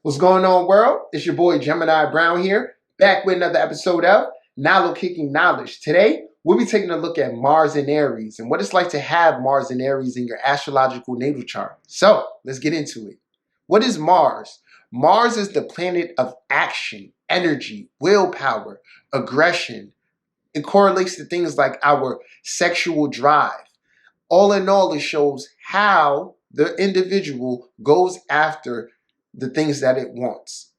What's going on, world? It's your boy Gemini Brown here, back with another episode of Nalo Kicking Knowledge. Today, we'll be taking a look at Mars in Aries and what it's like to have Mars in Aries in your astrological natal chart. So, let's get into it. What is Mars? Mars is the planet of action, energy, willpower, aggression. It correlates to things like our sexual drive. All in all, it shows how the individual goes after the things that it wants.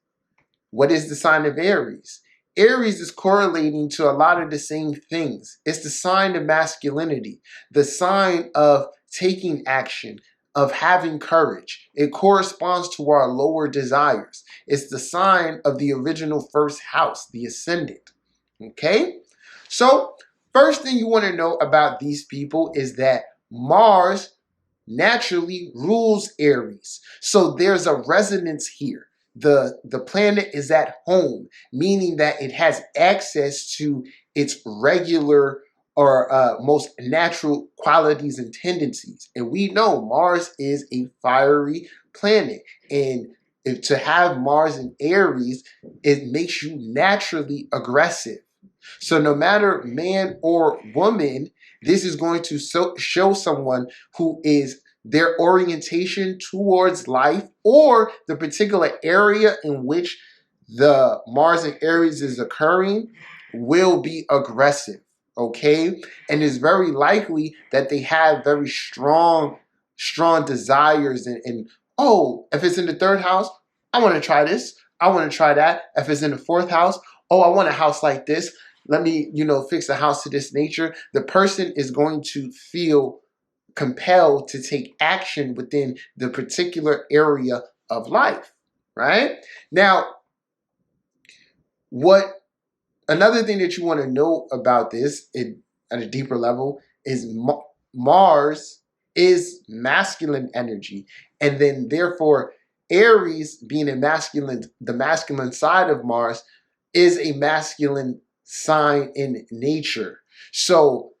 What is the sign of Aries? Aries is correlating to a lot of the same things. It's the sign of masculinity, the sign of taking action, of having courage. It corresponds to our lower desires. It's the sign of the original first house, the ascendant. Okay? So, first thing you want to know about these people is that Mars naturally rules Aries. So there's a resonance here. The planet is at home, meaning that it has access to its regular or most natural qualities and tendencies. And we know Mars is a fiery planet. And to have Mars in Aries, it makes you naturally aggressive. So no matter man or woman, this is going to show someone who is their orientation towards life or the particular area in which the Mars in Aries is occurring will be aggressive, okay? And it's very likely that they have very strong desires and oh, if it's in the third house, I want to try this. I want to try that. If it's in the fourth house, oh, I want a house like this. Let me, fix a house to this nature. The person is going to feel compelled to take action within the particular area of life, right? Now, another thing that you want to know about this at a deeper level is Mars is masculine energy, and then therefore Aries, being the masculine side of Mars, is a masculine sign in nature. So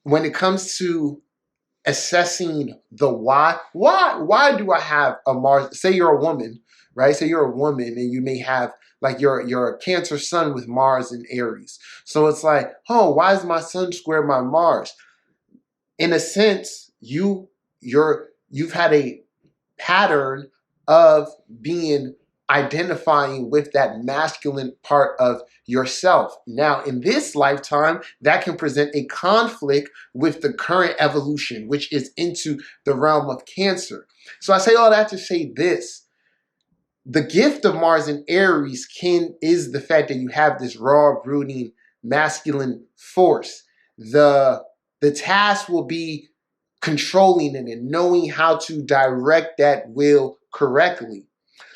when it comes to assessing the why do I have a Mars? Say you're a woman, right? Say you're a woman and you may have like you're a Cancer sun with Mars in Aries. So it's like, oh, why is my sun square my Mars? In a sense, you've had a pattern of identifying with that masculine part of yourself. Now, in this lifetime, that can present a conflict with the current evolution, which is into the realm of Cancer. So I say all that to say this. The gift of Mars in Aries is the fact that you have this raw, brooding, masculine force. The task will be controlling it and knowing how to direct that will correctly.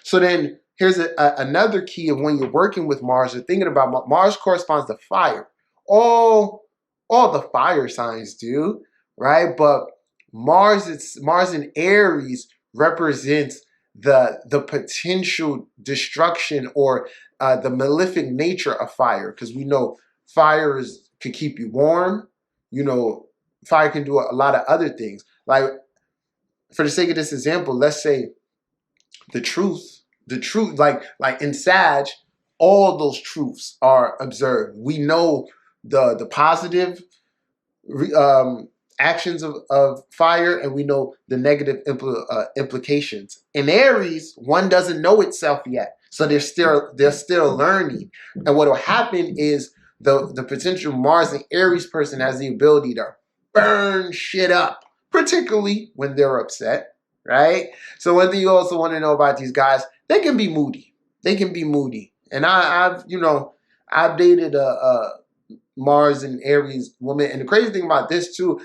So then here's another key of when you're working with Mars or thinking about Mars corresponds to fire. All the fire signs do, right? But Mars in Aries represents the potential destruction or the malefic nature of fire, because we know fire can keep you warm. Fire can do a lot of other things. Like, for the sake of this example, let's say the truth, like in Sag, all those truths are observed. We know the positive actions of fire, and we know the negative implications. In Aries, one doesn't know itself yet, so they're still learning. And what will happen is the potential Mars and Aries person has the ability to burn shit up, particularly when they're upset. Right? So one thing you also want to know about these guys, they can be moody. They can be moody. And I've dated a Mars and Aries woman. And the crazy thing about this too,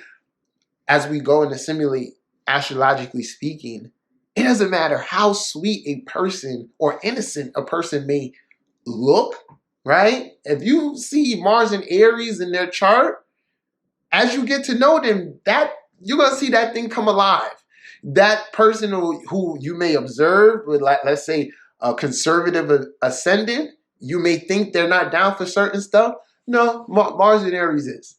as we go into simulate astrologically speaking, it doesn't matter how sweet a person or innocent a person may look, right? If you see Mars and Aries in their chart, as you get to know them, you're going to see that thing come alive. That person who you may observe with, like, let's say, a conservative ascendant, you may think they're not down for certain stuff. No, Mars and Aries is.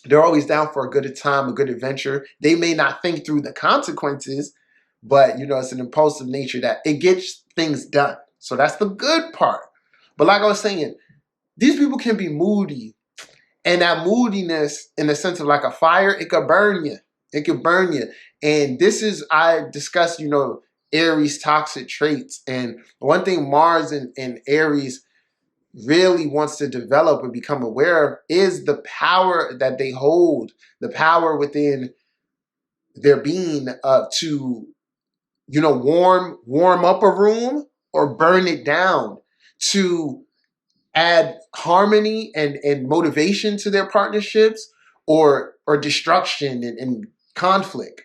They're always down for a good time, a good adventure. They may not think through the consequences, but, you know, it's an impulsive nature that it gets things done. So that's the good part. But like I was saying, these people can be moody. And that moodiness, in the sense of like a fire, it could burn you. It could burn you. And this is, I discussed, you know, Aries toxic traits. And one thing Mars and Aries really wants to develop and become aware of is the power that they hold, the power within their being to, you know, warm up a room or burn it down, to add harmony and motivation to their partnerships, or destruction and conflict.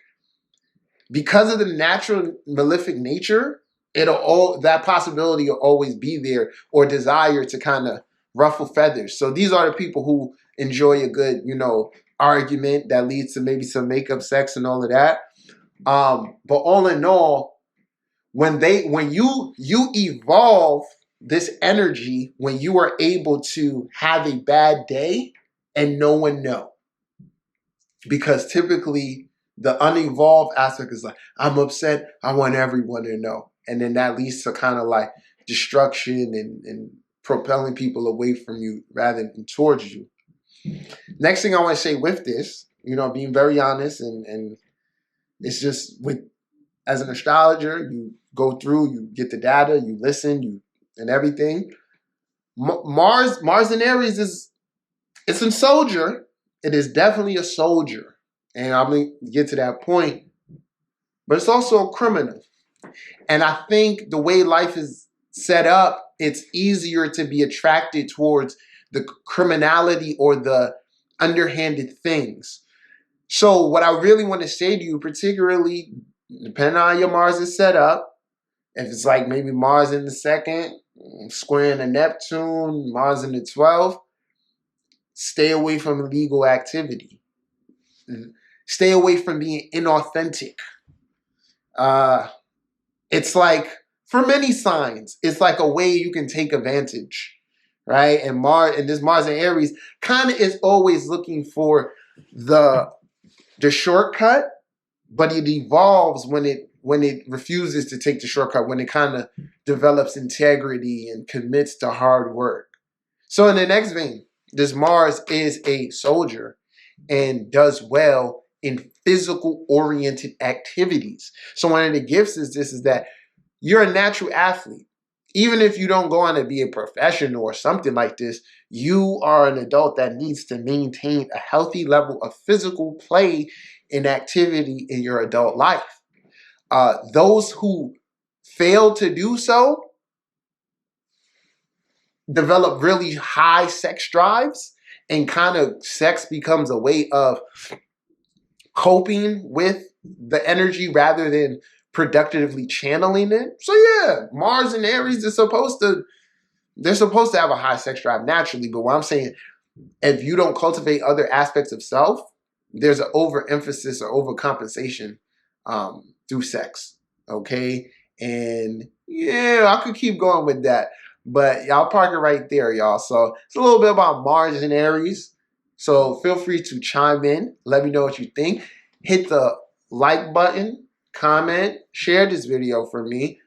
Because of the natural malefic nature, that possibility will always be there, or desire to kind of ruffle feathers. So these are the people who enjoy a good, you know, argument that leads to maybe some makeup sex and all of that. But all in all, when you evolve this energy, when you are able to have a bad day and no one know, because typically the unevolved aspect is like, I'm upset, I want everyone to know. And then that leads to kind of like destruction and propelling people away from you rather than towards you. Next thing I want to say with this, you know, being very honest, and it's just as an astrologer, you go through, you get the data, you listen, and everything. Mars in Aries it's a soldier. It is definitely a soldier. And I'm going to get to that point. But it's also a criminal. And I think the way life is set up, it's easier to be attracted towards the criminality or the underhanded things. So what I really want to say to you, particularly depending on how your Mars is set up, if it's like maybe Mars in the 2nd, squaring a Neptune, Mars in the 12th, stay away from illegal activity. Stay away from being inauthentic. It's like, for many signs, it's like a way you can take advantage, right? And this Mars in Aries kind of is always looking for the shortcut, but it evolves when it refuses to take the shortcut, when it kind of develops integrity and commits to hard work. So in the next vein, this Mars is a soldier and does well in physical-oriented activities. So one of the gifts is that you're a natural athlete. Even if you don't go on to be a professional or something like this, you are an adult that needs to maintain a healthy level of physical play and activity in your adult life. Those who fail to do so develop really high sex drives, and kind of sex becomes a way of coping with the energy rather than productively channeling it. So yeah, Mars and Aries they're supposed to have a high sex drive naturally. But what I'm saying, if you don't cultivate other aspects of self, there's an overemphasis or overcompensation through sex. Okay, and yeah, I could keep going with that, but y'all park it right there, y'all. So it's a little bit about Mars and Aries. So feel free to chime in. Let me know what you think. Hit the like button, comment, share this video for me.